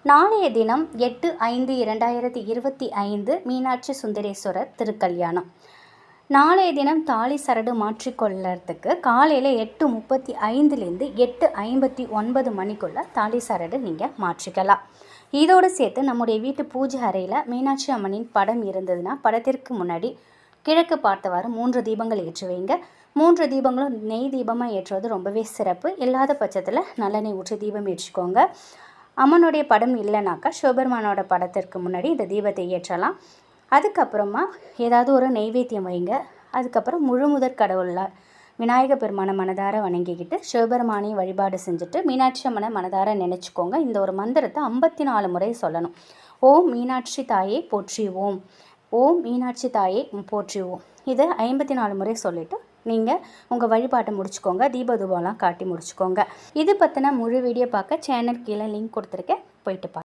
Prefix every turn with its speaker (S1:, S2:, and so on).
S1: நாளைய தினம் 8/5/2025 மீனாட்சி சுந்தரேஸ்வரர் திருக்கல்யாணம். நாளைய தினம் தாலி சரடு மாற்றிக்கொள்ளறதுக்கு காலையில் 8:35லேருந்து 8:59 மணிக்குள்ளே தாலி சரடு நீங்கள் மாற்றிக்கலாம். இதோடு சேர்த்து நம்முடைய வீட்டு பூஜை அறையில் மீனாட்சி அம்மனின் படம் இருந்ததுன்னா படத்திற்கு முன்னாடி கிழக்கு பார்த்தவாறு 3 தீபங்கள் ஏற்றி வைங்க. 3 தீபங்களும் நெய் தீபமாக ஏற்றுவது ரொம்பவே சிறப்பு. இல்லாத பட்சத்தில் நல்லெண்ணெய் ஊற்றி தீபம் ஏற்றிக்கோங்க. அம்மனுடைய படம் இல்லைனாக்கா சிவபெருமானோட படத்திற்கு முன்னாடி இந்த தீபத்தை ஏற்றலாம். அதுக்கப்புறமா ஏதாவது ஒரு நெய்வேத்தியம் வைங்க. அதுக்கப்புறம் முழுமுதற் கடவுளில் விநாயக பெருமானை மனதார வணங்கிக்கிட்டு சிவபெருமானையும் வழிபாடு செஞ்சுட்டு மீனாட்சி அம்மனை மனதார நினச்சிக்கோங்க. இந்த ஒரு மந்திரத்தை 54 முறை சொல்லணும். ஓம் மீனாட்சி தாயை போற்றிவோம், ஓம் மீனாட்சி தாயை போற்றிவோம். இதை 54 முறை சொல்லிவிட்டு நீங்கள் உங்கள் வழிபாட்டை முடிச்சுக்கோங்க. தீபதூபம்லாம் காட்டி முடிச்சுக்கோங்க. இது பற்றின முழு வீடியோ பார்க்க சேனல் கீழே லிங்க் கொடுத்துருக்கேன், போயிட்டு பாருங்கள்.